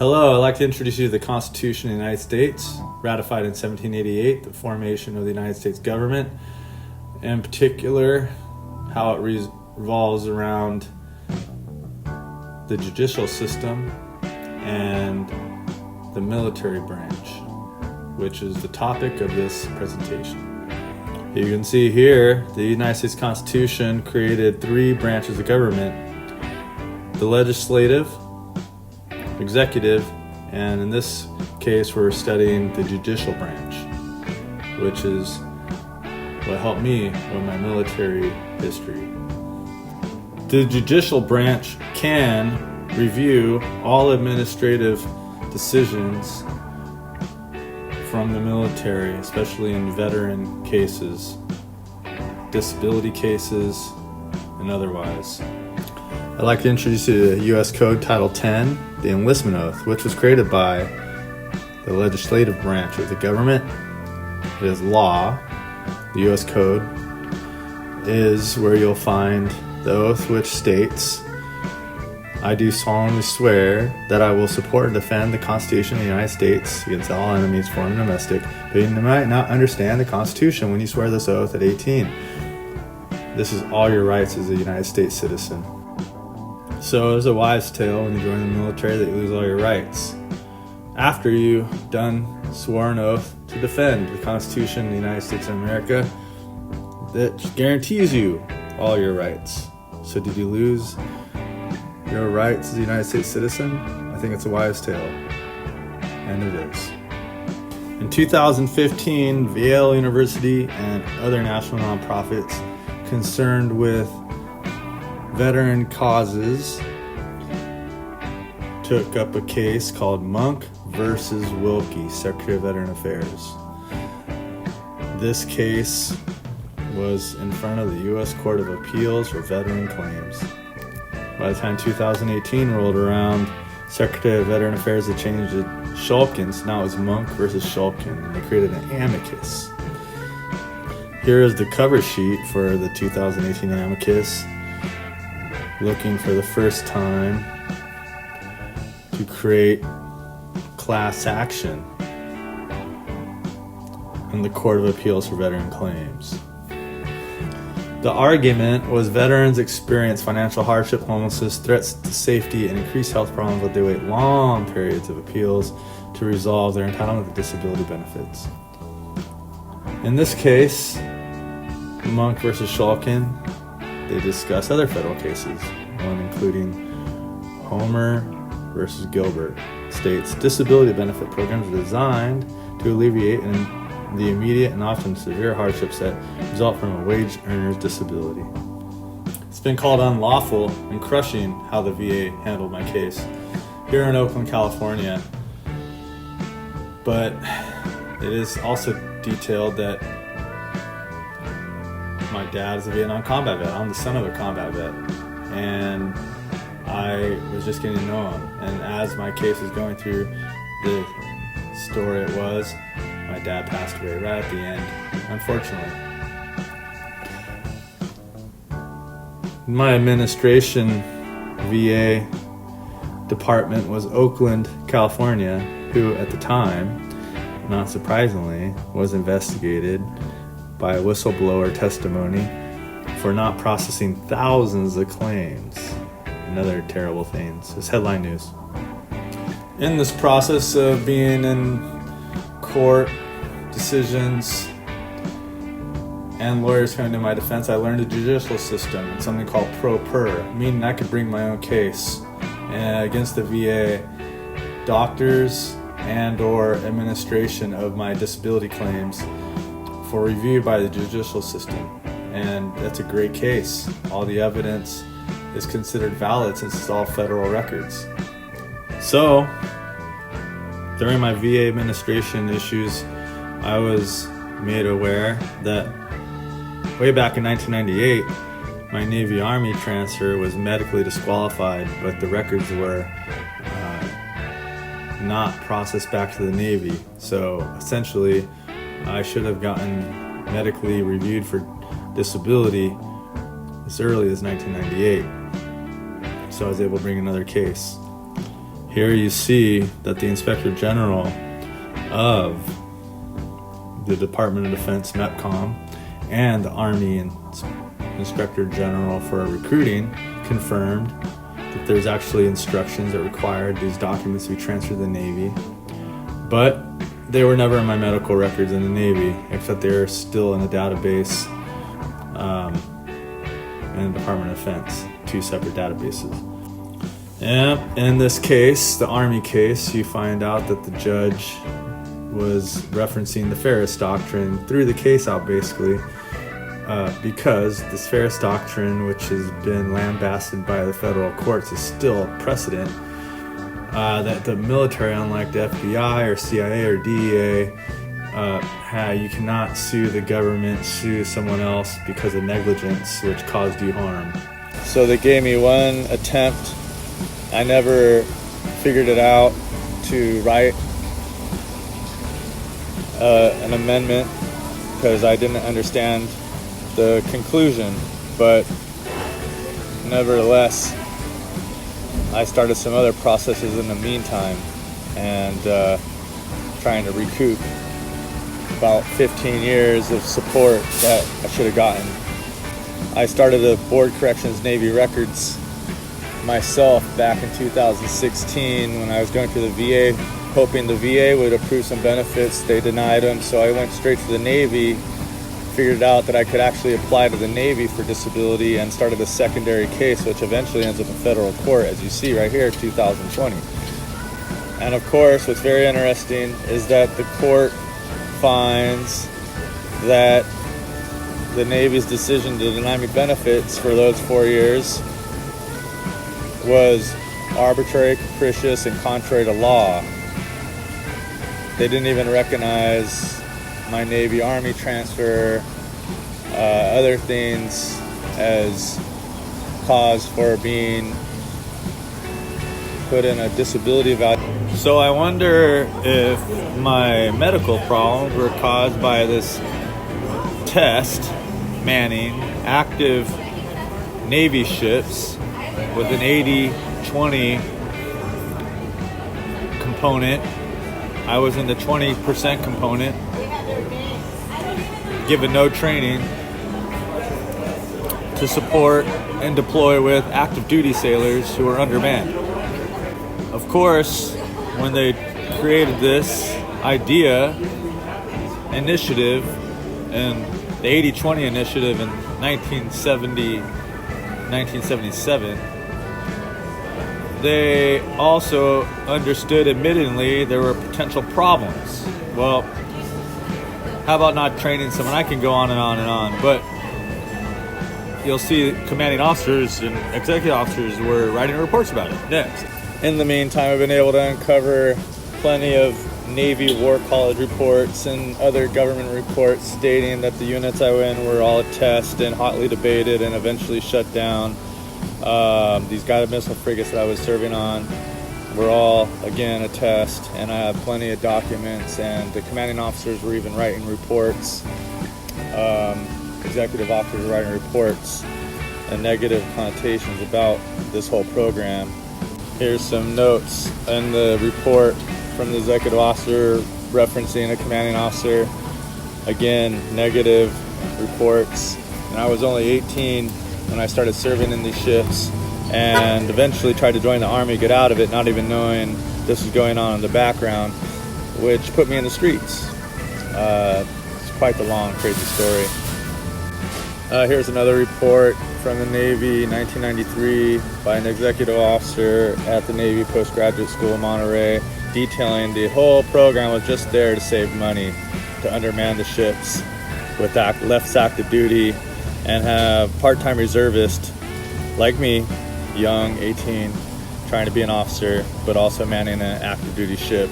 Hello, I'd like to introduce you to the Constitution of the United States, ratified in 1788, the formation of the United States government, in particular, how it revolves around the judicial system and the military branch, which is the topic of this presentation. You can see here, the United States Constitution created three branches of government: the legislative, executive, and in this case we're studying the judicial branch, which is what helped me with my military history. The judicial branch can review all administrative decisions from the military, especially in veteran cases, disability cases, and otherwise. I'd like to introduce you to U.S. Code Title 10, the Enlistment Oath, which was created by the legislative branch of the government. It is law. The U.S. Code is where you'll find the oath, which states, "I do solemnly swear that I will support and defend the Constitution of the United States against all enemies, foreign and domestic." But you might not understand the Constitution when you swear this oath at 18. This is all your rights as a United States citizen. So there's a wives' tale when you join the military that you lose all your rights. After you've done sworn oath to defend the Constitution of the United States of America, that guarantees you all your rights. So did you lose your rights as a United States citizen? I think it's a wives' tale. And it is. In 2015, Yale University and other national nonprofits concerned with veteran causes took up a case called Monk versus Wilkie, Secretary of Veteran Affairs. This case was in front of the U.S. Court of Appeals for Veteran Claims. By the time 2018 rolled around, Secretary of Veteran Affairs had changed it to Shulkin, so now it was Monk versus Shulkin, and they created an amicus. Here is the cover sheet for the 2018 amicus, looking for the first time to create class action in the Court of Appeals for Veteran Claims. The argument was veterans experience financial hardship, homelessness, threats to safety, and increased health problems, but they wait long periods of appeals to resolve their entitlement to disability benefits. In this case, Monk versus Shulkin, they discuss other federal cases, one including Homer versus Gilbert. States disability benefit programs are designed to alleviate the immediate and often severe hardships that result from a wage earner's disability. It's been called unlawful and crushing how the VA handled my case here in Oakland, California. But it is also detailed that my dad is a Vietnam combat vet. I'm the son of a combat vet. And I was just getting to know him. And as my case was going through the story it was, my dad passed away right at the end, unfortunately. My administration VA department was Oakland, California, who at the time, not surprisingly, was investigated by whistleblower testimony for not processing thousands of claims and other terrible things. It's headline news. In this process of being in court, decisions, and lawyers coming to my defense, I learned a judicial system and something called pro per, meaning I could bring my own case against the VA, doctors and or administration of my disability claims for review by the judicial system. And that's a great case. All the evidence is considered valid since it's all federal records. So, during my VA administration issues, I was made aware that way back in 1998, my Navy Army transfer was medically disqualified, but the records were not processed back to the Navy. So essentially, I should have gotten medically reviewed for disability as early as 1998. So I was able to bring another case. Here you see that the Inspector General of the Department of Defense, MEPCOM, and the Army Inspector General for Recruiting confirmed that there's actually instructions that required these documents to be transferred to the Navy, but they were never in my medical records in the Navy, except they're still in a database in the Department of Defense, 2 separate databases. And in this case, the Army case, you find out that the judge was referencing the Ferris Doctrine, threw the case out basically, because this Ferris Doctrine, which has been lambasted by the federal courts, is still precedent that the military, unlike the FBI or CIA or DEA, you cannot sue the government, sue someone else because of negligence which caused you harm. So they gave me one attempt. I never figured it out to write an amendment because I didn't understand the conclusion, but nevertheless I started some other processes in the meantime and trying to recoup about 15 years of support that I should have gotten. I started the Board Corrections Navy Records myself back in 2016 when I was going through the VA, hoping the VA would approve some benefits. They denied them, so I went straight to the Navy, figured out that I could actually apply to the Navy for disability, and started a secondary case, which eventually ends up in federal court, as you see right here, 2020. And of course, what's very interesting is that the court finds that the Navy's decision to deny me benefits for those 4 years was arbitrary, capricious, and contrary to law. They didn't even recognize my Navy-Army transfer, other things as cause for being put in a disability value. So I wonder if my medical problems were caused by this test manning active Navy ships with an 80-20 component. I was in the 20% component, given no training to support and deploy with active duty sailors who are undermanned. Of course, when they created this initiative, and the 80-20 initiative in 1977, they also understood admittedly there were potential problems. Well, how about not training someone? I can go on and on and on, but you'll see commanding officers and executive officers were writing reports about it next. In the meantime, I've been able to uncover plenty of Navy War College reports and other government reports stating that the units I were in were all a test and hotly debated and eventually shut down. These guided missile frigates that I was serving on were all, again, a test, and I have plenty of documents, and the commanding officers were even writing reports. Executive officers were writing reports and negative connotations about this whole program. Here's some notes in the report from the executive officer referencing a commanding officer. Again, negative reports. And I was only 18 when I started serving in these ships, and eventually tried to join the Army, get out of it, not even knowing this was going on in the background, which put me in the streets. It's quite the long, crazy story. Here's another report from the Navy, 1993, by an executive officer at the Navy Postgraduate School in Monterey, detailing the whole program was just there to save money, to underman the ships with left active duty, and have part-time reservists like me, young, 18, trying to be an officer, but also manning an active duty ship,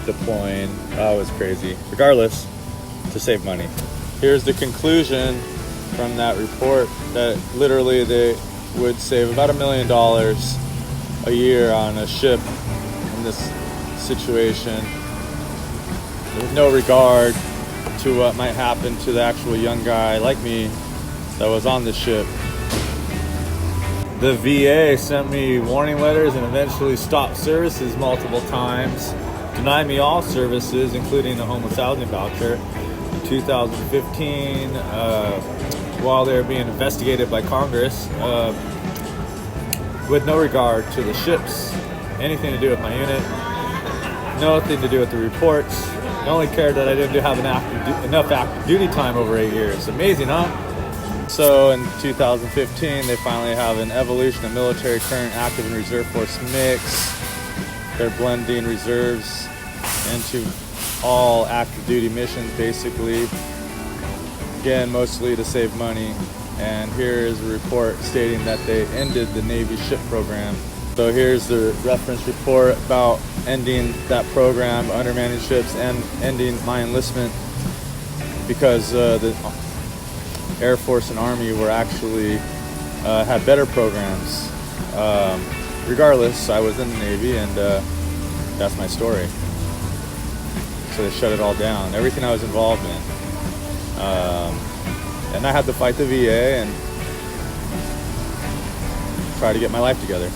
deploying. Oh, it was crazy. Regardless, to save money. Here's the conclusion from that report, that literally they would save about $1 million a year on a ship in this situation, with no regard to what might happen to the actual young guy like me that was on the ship. The VA sent me warning letters and eventually stopped services multiple times, denied me all services, including a homeless housing voucher. In 2015, while they were being investigated by Congress, with no regard to the ships, anything to do with my unit, nothing to do with the reports. They only cared that I didn't have enough active duty time over 8 years. Amazing, huh? So in 2015, they finally have an evolution of military, current, active, and reserve force mix. They're blending reserves into all active duty missions, basically. Again, mostly to save money. And here is a report stating that they ended the Navy ship program. So here's the reference report about ending that program, undermanning ships, and ending my enlistment because the Air Force and Army were actually had better programs. Regardless, I was in the Navy, and that's my story. So they shut it all down, everything I was involved in. And I had to fight the VA and try to get my life together.